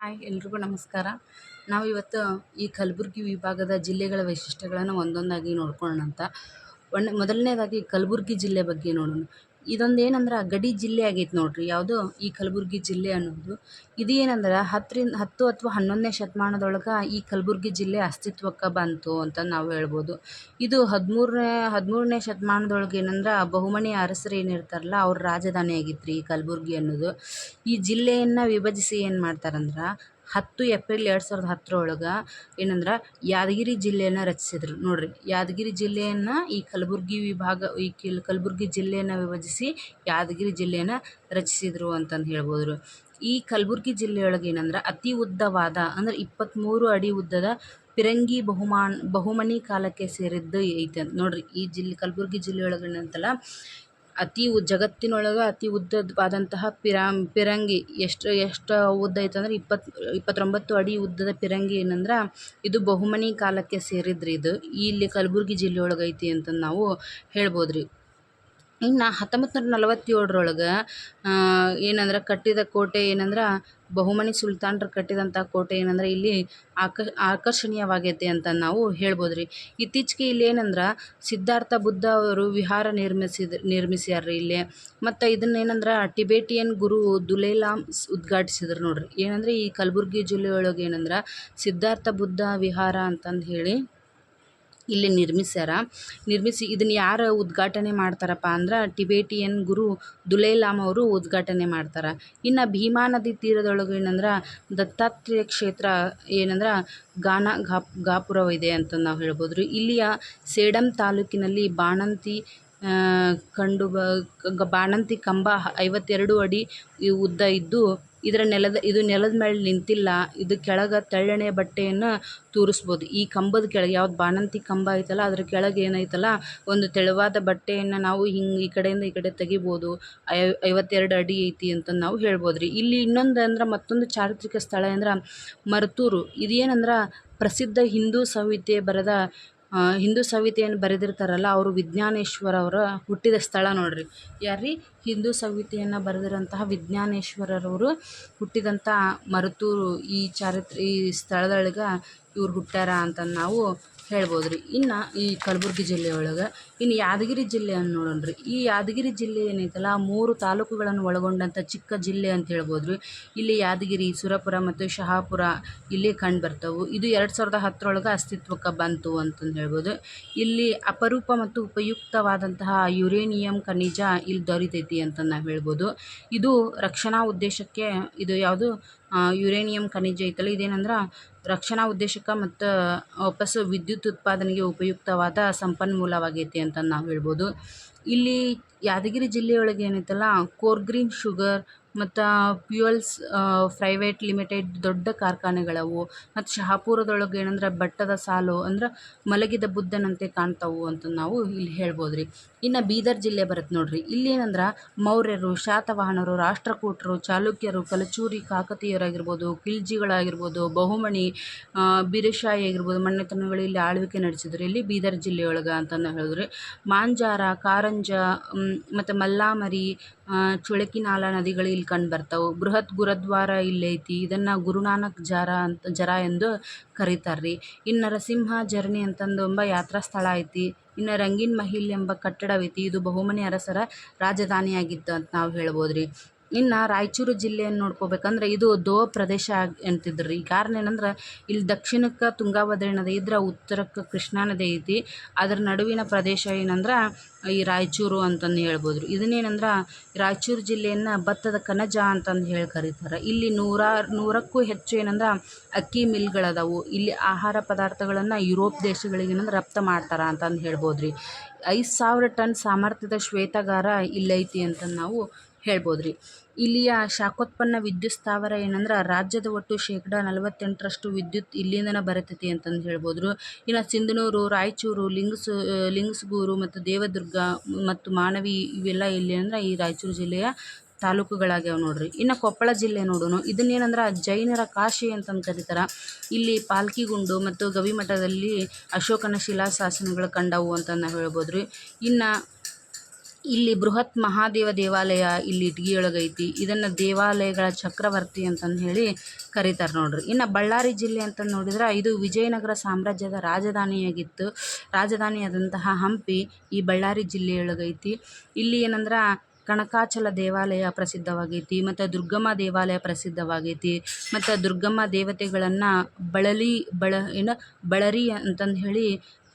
Hi ಎಲ್ರಿಗೂ ನಮಸ್ಕಾರ. ನಾವಿವತ್ತು ಈ ಕಲಬುರಗಿ ವಿಭಾಗದ ಜಿಲ್ಲೆಗಳ ವೈಶಿಷ್ಟ್ಯಗಳನ್ನು ಒಂದೊಂದಾಗಿ ನೋಡ್ಕೊಳ್ಳೋಣ ಅಂತ. ಮೊದಲನೇದಾಗಿ ಕಲಬುರಗಿ ಜಿಲ್ಲೆ ಬಗ್ಗೆ ನೋಡೋಣ. ಇದೊಂದು ಏನಂದ್ರೆ ಗಡಿ ಜಿಲ್ಲೆ ಆಗೈತೆ ನೋಡ್ರಿ. ಯಾವುದು ಈ ಕಲಬುರಗಿ ಜಿಲ್ಲೆ ಅನ್ನೋದು. ಇದು ಏನಂದ್ರೆ 10 ಅಥವಾ 11ನೇ ಶತಮಾನದೊಳಗೆ ಈ ಕಲಬುರಗಿ ಜಿಲ್ಲೆ ಅಸ್ತಿತ್ವಕ್ಕೆ ಬಂತು ಅಂತ ನಾವು ಹೇಳ್ಬೋದು. ಇದು 13ನೇ ಶತಮಾನದೊಳಗೆ ಏನಂದ್ರೆ ಬಹುಮನಿ ಅರಸರು ಏನಿರ್ತಾರಲ್ಲ ಅವ್ರ ರಾಜಧಾನಿ ಆಗಿತ್ತು ರೀ ಈ ಕಲಬುರಗಿ ಅನ್ನೋದು. ಈ ಜಿಲ್ಲೆಯನ್ನು ವಿಭಜಿಸಿ ಏನು ಮಾಡ್ತಾರಂದ್ರೆ 10 ಏಪ್ರಿಲ್ 2010 ಏನಂದ್ರೆ ಯಾದಗಿರಿ ಜಿಲ್ಲೆಯನ್ನು ರಚಿಸಿದ್ರು ನೋಡ್ರಿ. ಯಾದಗಿರಿ ಜಿಲ್ಲೆಯನ್ನು ಈ ಕಲಬುರಗಿ ವಿಭಾಗ ಕಲಬುರಗಿ ಜಿಲ್ಲೆಯನ್ನು ವಿಭಜಿಸಿ ಯಾದಗಿರಿ ಜಿಲ್ಲೆಯನ್ನು ರಚಿಸಿದ್ರು ಅಂತಂದು ಹೇಳ್ಬೋದು. ಈ ಕಲಬುರಗಿ ಜಿಲ್ಲೆಯೊಳಗೆ ಏನಂದ್ರೆ ಅತಿ ಉದ್ದವಾದ ಅಂದ್ರೆ 23 ಅಡಿ ಉದ್ದದ ಪಿರಂಗಿ ಬಹುಮನಿ ಕಾಲಕ್ಕೆ ಸೇರಿದ್ದು ಐತೆ ನೋಡ್ರಿ. ಈ ಕಲಬುರಗಿ ಜಿಲ್ಲೆಯೊಳಗೆ ಏನಂತಲ್ಲ ಜಗತ್ತಿನೊಳಗೆ ಅತಿ ಉದ್ದವಾದಂತಹ ಪಿರಂಗಿ ಎಷ್ಟು ಉದ್ದ ಐತೆ ಅಂದ್ರೆ 29 ಅಡಿ ಉದ್ದದ ಪಿರಂಗಿ ಏನಂದ್ರೆ ಇದು ಬಹುಮನಿ ಕಾಲಕ್ಕೆ ಸೇರಿದ್ರಿ. ಇದು ಇಲ್ಲಿ ಕಲಬುರಗಿ ಜಿಲ್ಲೆಯೊಳಗೆ ಐತಿ ಅಂತ ನಾವು ಹೇಳ್ಬೋದ್ರಿ. ಇನ್ನು 1947 ಏನಂದ್ರೆ ಕಟ್ಟಿದ ಕೋಟೆ ಏನಂದ್ರೆ ಬಹುಮನಿ ಸುಲ್ತಾನರು ಕಟ್ಟಿದಂಥ ಕೋಟೆ ಏನಂದ್ರೆ ಇಲ್ಲಿ ಆಕರ್ಷಣೀಯವಾಗೈತೆ ಅಂತ ನಾವು ಹೇಳ್ಬೋದ್ರಿ. ಇತ್ತೀಚೆಗೆ ಇಲ್ಲಿ ಏನಂದ್ರೆ ಸಿದ್ಧಾರ್ಥ ಬುದ್ಧ ಅವರು ವಿಹಾರ ನಿರ್ಮಿಸ್ಯಾರ್ರಿ ಇಲ್ಲಿ. ಮತ್ತು ಇದನ್ನೇನಂದ್ರೆ ಟಿಬೇಟಿಯನ್ ಗುರು ದುಲೈಲಾಮ್ ಉದ್ಘಾಟಿಸಿದ್ರು ನೋಡ್ರಿ. ಏನಂದ್ರೆ ಈ ಕಲಬುರಗಿ ಜಿಲ್ಲೆಯೊಳಗೆ ಏನಂದ್ರೆ ಸಿದ್ಧಾರ್ಥ ಬುದ್ಧ ವಿಹಾರ ಅಂತಂದು ಹೇಳಿ ಇಲ್ಲಿ ನಿರ್ಮಿಸಿ ಇದನ್ನು ಯಾರು ಉದ್ಘಾಟನೆ ಮಾಡ್ತಾರಪ್ಪ ಅಂದ್ರೆ ಟಿಬೇಟಿಯನ್ ಗುರು ದುಲೈಲಾಮ್ ಅವರು ಉದ್ಘಾಟನೆ ಮಾಡ್ತಾರೆ. ಇನ್ನು ಭೀಮಾ ನದಿ ತೀರದೊಳಗೆ ಏನಂದ್ರೆ ದತ್ತಾತ್ರೇಯ ಕ್ಷೇತ್ರ ಏನಂದ್ರೆ ಗಾಪುರವಿದೆ ಅಂತ ನಾವು ಹೇಳ್ಬೋದು. ಇಲ್ಲಿಯ ಸೇಡಂ ತಾಲೂಕಿನಲ್ಲಿ ಬಾಣಂತಿ ಕಂಬ 52 ಅಡಿ ಉದ್ದ ಇದ್ದು ಇದು ನೆಲದ ಮೇಲೆ ನಿಂತಿಲ್ಲ. ಇದು ಕೆಳಗೆ ತೆಳ್ಳನೆಯ ಬಟ್ಟೆಯನ್ನು ತೂರಿಸ್ಬೋದು. ಈ ಕಂಬದ ಕೆಳಗೆ ಯಾವ್ದು ಬಾಣಂತಿ ಕಂಬ ಐತಲ್ಲ ಅದ್ರ ಕೆಳಗೆ ಏನೈತಲ್ಲ ಒಂದು ತೆಳುವಾದ ಬಟ್ಟೆಯನ್ನು ನಾವು ಹಿಂಗೆ ಈ ಕಡೆಯಿಂದ ಈ ಕಡೆ ತೆಗಿಬೋದು. 52 ಅಡಿ ಐತಿ ಅಂತ ನಾವು ಹೇಳ್ಬೋದ್ರಿ. ಇಲ್ಲಿ ಇನ್ನೊಂದು ಅಂದ್ರೆ ಮತ್ತೊಂದು ಚಾರಿತ್ರಿಕ ಸ್ಥಳ ಅಂದ್ರೆ ಮರ್ತೂರು. ಇದೇನಂದ್ರೆ ಪ್ರಸಿದ್ಧ ಹಿಂದೂ ಸಂಹಿತೆಯನ್ನು ಬರೆದಿರ್ತಾರಲ್ಲ ಅವರು ವಿಜ್ಞಾನೇಶ್ವರ ಅವರ ಹುಟ್ಟಿದ ಸ್ಥಳ ನೋಡ್ರಿ. ಯಾರ್ರೀ ಹಿಂದೂ ಸಂಹಿತೆಯನ್ನು ಬರೆದಿರೋಂತಹ ವಿಜ್ಞಾನೇಶ್ವರರವರು ಹುಟ್ಟಿದಂಥ ಮರುತೂರು ಈ ಸ್ಥಳದೊಳಗೆ ಇವ್ರು ಹುಟ್ಟ್ಯಾರ ಅಂತ ನಾವು ಹೇಳ್ಬೋದ್ರಿ. ಇನ್ನು ಈ ಕಲಬುರಗಿ ಜಿಲ್ಲೆಯೊಳಗೆ ಇನ್ನು ಯಾದಗಿರಿ ಜಿಲ್ಲೆಯನ್ನು ನೋಡೋಣ್ರಿ. ಈ ಯಾದಗಿರಿ ಜಿಲ್ಲೆ ಏನೈತಲ್ಲ 3 ತಾಲೂಕುಗಳನ್ನು ಒಳಗೊಂಡಂಥ ಚಿಕ್ಕ ಜಿಲ್ಲೆ ಅಂತ ಹೇಳ್ಬೋದ್ರಿ. ಇಲ್ಲಿ ಯಾದಗಿರಿ, ಸುರಪುರ ಮತ್ತು ಶಹಾಪುರ ಇಲ್ಲಿ ಕಂಡು ಬರ್ತವೆ. ಇದು 2010 ಅಸ್ತಿತ್ವಕ್ಕೆ ಬಂತು ಅಂತಂದು ಹೇಳ್ಬೋದು. ಇಲ್ಲಿ ಅಪರೂಪ ಮತ್ತು ಉಪಯುಕ್ತವಾದಂತಹ ಯುರೇನಿಯಂ ಖನಿಜ ಇಲ್ಲಿ ದೊರೀತೈತಿ ಅಂತ ನಾವು ಹೇಳ್ಬೋದು. ಇದು ರಕ್ಷಣಾ ಉದ್ದೇಶಕ್ಕೆ ಇದು ಯಾವುದು ಯುರೇನಿಯಂ ಖನಿಜ ಐತಲ್ಲ ಇದೇನಂದ್ರೆ ರಕ್ಷಣಾ ಉದ್ದೇಶಕ್ಕೆ ಮತ್ತು ವಾಪಸ್ಸು ವಿದ್ಯುತ್ ಉತ್ಪಾದನೆಗೆ ಉಪಯುಕ್ತವಾದ ಸಂಪನ್ಮೂಲವಾಗೈತಿ ಅಂತ ನಾವು ಹೇಳ್ಬೋದು. ಇಲ್ಲಿ ಯಾದಗಿರಿ ಜಿಲ್ಲೆಯೊಳಗೆ ಏನೈತಲ್ಲ ಕೋರ್ಗ್ರೀನ್ ಶುಗರ್ ಮತ್ತು ಫ್ಯೂಯಲ್ಸ್ ಪ್ರೈವೇಟ್ ಲಿಮಿಟೆಡ್ ದೊಡ್ಡ ಕಾರ್ಖಾನೆಗಳವು. ಮತ್ತು ಶಹಾಪುರದೊಳಗೆ ಏನಂದ್ರೆ ಬೆಟ್ಟದ ಸಾಲು ಅಂದ್ರೆ ಮಲಗಿದ ಬುದ್ಧನಂತೆ ಕಾಣ್ತಾವು ಅಂತ ನಾವು ಇಲ್ಲಿ ಹೇಳ್ಬೋದ್ರಿ. ಇನ್ನು ಬೀದರ್ ಜಿಲ್ಲೆ ಬರುತ್ತೆ ನೋಡ್ರಿ. ಇಲ್ಲಿ ಏನಂದ್ರೆ ಮೌರ್ಯರು, ಶಾತವಾಹನರು, ರಾಷ್ಟ್ರಕೂಟರು, ಚಾಲುಕ್ಯರು, ಕಲಚೂರಿ ಕಾಕತೀಯರಾಗಿರ್ಬೋದು, ಖಿಲ್ಜಿಗಳಾಗಿರ್ಬೋದು, ಬಹುಮನಿ, ಬಿರುಶಾಹಿ ಆಗಿರ್ಬೋದು ಮನೆತನಗಳು ಇಲ್ಲಿ ಆಳ್ವಿಕೆ ನಡೆಸಿದ್ರು ಇಲ್ಲಿ ಬೀದರ್ ಜಿಲ್ಲೆಯೊಳಗೆ ಅಂತ ಹೇಳಿದ್ರೆ. ಮಾಂಜಾರ, ಕಾರಂಜ ಮತ್ತು ಮಲ್ಲಾಮರಿ, ಚುಳಕಿನಾಲ ನದಿಗಳು ಇಲ್ಲಿ ಕಂಡು ಬರ್ತಾವೆ. ಬೃಹತ್ ಗುರುದ್ವಾರ ಇಲ್ಲೈತಿ. ಇದನ್ನು ಗುರುನಾನಕ್ ಜರ ಎಂದು ಕರೀತಾರ್ರಿ. ಇನ್ನು ನರಸಿಂಹ ಜರ್ನಿ ಅಂತಂದು ಎಂಬ ಯಾತ್ರಾ ಸ್ಥಳ ಐತಿ. ಇನ್ನು ರಂಗೀನ್ ಮಹಲ್ ಎಂಬ ಕಟ್ಟಡವೈತಿ. ಇದು ಬಹುಮನಿ ಅರಸರ ರಾಜಧಾನಿಯಾಗಿತ್ತು ಅಂತ ನಾವು ಹೇಳ್ಬೋದ್ರಿ. ಇನ್ನು ರಾಯಚೂರು ಜಿಲ್ಲೆಯನ್ನು ನೋಡ್ಕೋಬೇಕಂದ್ರೆ ಇದು ದೋವ ಪ್ರದೇಶ ಅಂತಿದ್ರಿ. ಕಾರಣ ಏನಂದ್ರೆ ಇಲ್ಲಿ ದಕ್ಷಿಣಕ್ಕೆ ತುಂಗಾಭದ್ರಾ ನದಿ ಇದ್ರೆ ಉತ್ತರಕ್ಕೆ ಕೃಷ್ಣಾ ನದಿ ಐತಿ. ಅದರ ನಡುವಿನ ಪ್ರದೇಶ ಏನಂದ್ರೆ ಈ ರಾಯಚೂರು ಅಂತಂದು ಹೇಳ್ಬೋದ್ರಿ. ಇದನ್ನೇನಂದ್ರೆ ರಾಯಚೂರು ಜಿಲ್ಲೆಯನ್ನು ಭತ್ತದ ಕಣಜ ಅಂತಂದು ಹೇಳಿ ಕರೀತಾರೆ. ಇಲ್ಲಿ 100ಕ್ಕೂ ಹೆಚ್ಚು ಏನಂದ್ರೆ ಅಕ್ಕಿ ಮಿಲ್ಗಳದಾವು. ಇಲ್ಲಿ ಆಹಾರ ಪದಾರ್ಥಗಳನ್ನು ಯುರೋಪ್ ದೇಶಗಳಿಗೆ ಏನಂದ್ರೆ ರಫ್ತು ಮಾಡ್ತಾರೆ ಅಂತಂದು ಹೇಳ್ಬೋದ್ರಿ. 5000 ಟನ್ ಸಾಮರ್ಥ್ಯದ ಶ್ವೇತಗಾರ ಇಲ್ಲೈತಿ ಅಂತ ನಾವು ಹೇಳ್ಬೋದ್ರಿ. ಇಲ್ಲಿಯ ಶಾಖೋತ್ಪನ್ನ ವಿದ್ಯುತ್ ಸ್ಥಾವರ ಏನಂದ್ರೆ ರಾಜ್ಯದ ಒಟ್ಟು 48% ವಿದ್ಯುತ್ ಇಲ್ಲಿಂದನೇ ಬರತೈತಿ ಅಂತಂದು ಹೇಳ್ಬೋದ್ರು. ಇನ್ನು ಸಿಂಧನೂರು, ರಾಯಚೂರು, ಲಿಂಗಸಗೂರು ಮತ್ತು ದೇವದುರ್ಗ ಮತ್ತು ಮಾನವಿ ಇವೆಲ್ಲ ಇಲ್ಲಿ ಅಂದ್ರೆ ಈ ರಾಯಚೂರು ಜಿಲ್ಲೆಯ ತಾಲೂಕುಗಳಾಗ್ಯಾವ ನೋಡ್ರಿ. ಇನ್ನು ಕೊಪ್ಪಳ ಜಿಲ್ಲೆ ನೋಡೋಣ. ಇದನ್ನೇನಂದ್ರೆ ಜೈನರ ಕಾಶಿ ಅಂತಂದು ಕರೀತಾರೆ. ಇಲ್ಲಿ ಪಾಲ್ಕಿಗುಂಡು ಮತ್ತು ಗವಿಮಠದಲ್ಲಿ ಅಶೋಕನ ಶಿಲಾಶಾಸನಗಳು ಕಂಡವು ಅಂತ ನಾವು ಹೇಳ್ಬೋದ್ರಿ. ಇನ್ನು ಇಲ್ಲಿ ಬೃಹತ್ ಮಹಾದೇವ ದೇವಾಲಯ ಇಲ್ಲಿ ಇಟ್ಗಿಯೊಳಗೈತಿ. ಇದನ್ನು ದೇವಾಲಯಗಳ ಚಕ್ರವರ್ತಿ ಅಂತಂದು ಹೇಳಿ ಕರೀತಾರೆ ನೋಡ್ರಿ. ಇನ್ನು ಬಳ್ಳಾರಿ ಜಿಲ್ಲೆ ಅಂತಂದು ನೋಡಿದ್ರೆ ಇದು ವಿಜಯನಗರ ಸಾಮ್ರಾಜ್ಯದ ರಾಜಧಾನಿಯಾಗಿತ್ತು. ರಾಜಧಾನಿಯಾದಂತಹ ಹಂಪಿ ಈ ಬಳ್ಳಾರಿ ಜಿಲ್ಲೆಯೊಳಗೈತಿ. ಇಲ್ಲಿ ಏನಂದ್ರೆ ಕಣಕಾಚಲ ದೇವಾಲಯ ಪ್ರಸಿದ್ಧವಾಗೈತಿ ಮತ್ತು ದುರ್ಗಮ್ಮ ದೇವಾಲಯ ಪ್ರಸಿದ್ಧವಾಗೈತಿ. ಮತ್ತು ದುರ್ಗಮ್ಮ ದೇವತೆಗಳನ್ನು ಬಳರಿ ಅಂತಂದು ಹೇಳಿ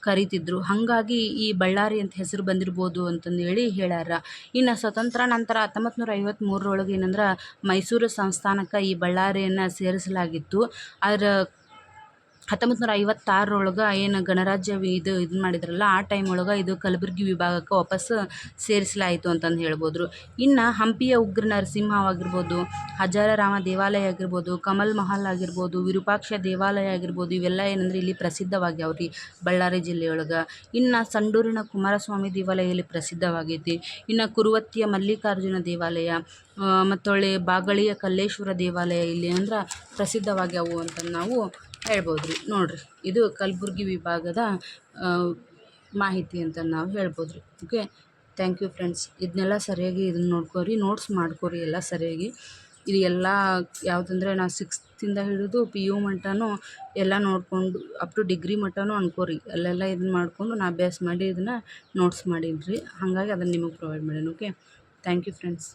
ಕರಿತಿದ್ರು. ಹಾಗಾಗಿ ಈ ಬಳ್ಳಾರಿ ಅಂತ ಹೆಸರು ಬಂದಿರ್ಬೋದು ಅಂತಂದು ಹೇಳಿ ಹೇಳ್ಯಾರ. ಇನ್ನು ಸ್ವತಂತ್ರ ನಂತರ 1953 ಏನಂದ್ರೆ ಮೈಸೂರು ಸಂಸ್ಥಾನಕ್ಕೆ ಈ ಬಳ್ಳಾರಿಯನ್ನು ಸೇರಿಸಲಾಗಿತ್ತು. ಆದ್ರೆ 1956 ಏನು ಗಣರಾಜ್ಯ ಇದು ಮಾಡಿದ್ರಲ್ಲ ಆ ಟೈಮ್ ಒಳಗೆ ಇದು ಕಲಬುರಗಿ ವಿಭಾಗಕ್ಕೆ ವಾಪಸ್ ಸೇರಿಸಲಾಯಿತು ಅಂತಂದು ಹೇಳ್ಬೋದು. ಇನ್ನು ಹಂಪಿಯ ಉಗ್ರ ನರಸಿಂಹವಾಗಿರ್ಬೋದು, ಹಜಾರರಾಮ ದೇವಾಲಯ ಆಗಿರ್ಬೋದು, ಕಮಲ್ ಮಹಲ್ ಆಗಿರ್ಬೋದು, ವಿರೂಪಾಕ್ಷ ದೇವಾಲಯ ಆಗಿರ್ಬೋದು, ಇವೆಲ್ಲ ಏನಂದ್ರೆ ಇಲ್ಲಿ ಪ್ರಸಿದ್ಧವಾಗ್ಯಾವ್ರಿ ಬಳ್ಳಾರಿ ಜಿಲ್ಲೆಯೊಳಗೆ. ಇನ್ನು ಸಂಡೂರಿನ ಕುಮಾರಸ್ವಾಮಿ ದೇವಾಲಯ ಇಲ್ಲಿ ಪ್ರಸಿದ್ಧವಾಗೈತಿ. ಇನ್ನು ಕುರುವತ್ತಿಯ ಮಲ್ಲಿಕಾರ್ಜುನ ದೇವಾಲಯ ಮತ್ತೊಳ್ಳೆ ಬಾಗಳಿಯ ಕಲ್ಲೇಶ್ವರ ದೇವಾಲಯ ಇಲ್ಲಿ ಅಂದ್ರೆ ಪ್ರಸಿದ್ಧವಾಗ್ಯಾವು ಅಂತ ನಾವು ಹೇಳ್ಬೋದು ರೀ. ನೋಡಿರಿ, ಇದು ಕಲಬುರ್ಗಿ ವಿಭಾಗದ ಮಾಹಿತಿ ಅಂತ ನಾವು ಹೇಳ್ಬೋದು ರೀ. Okay, thank you friends. ಇದನ್ನೆಲ್ಲ ಸರಿಯಾಗಿ ಇದನ್ನು ನೋಡ್ಕೊರಿ, ನೋಟ್ಸ್ ಮಾಡ್ಕೊರಿ ಎಲ್ಲ ಸರಿಯಾಗಿ. ಇದು ಎಲ್ಲ ಯಾವುದಂದ್ರೆ ನಾವು 6th ಹಿಡಿದು PU ಮಟ್ಟನೂ ಎಲ್ಲ ನೋಡಿಕೊಂಡು ಅಪ್ ಟು ಡಿಗ್ರಿ ಮಟ್ಟನೂ ಅನ್ಕೋರಿ. ಅಲ್ಲೆಲ್ಲ ಇದನ್ನು ಮಾಡಿಕೊಂಡು ನಾ ಅಭ್ಯಾಸ ಮಾಡಿ ಇದನ್ನು ನೋಟ್ಸ್ ಮಾಡೀನಿ ರೀ. ಹಾಗಾಗಿ ಅದನ್ನು ನಿಮಗೆ ಪ್ರೊವೈಡ್ ಮಾಡೀನಿ. Okay, thank you friends.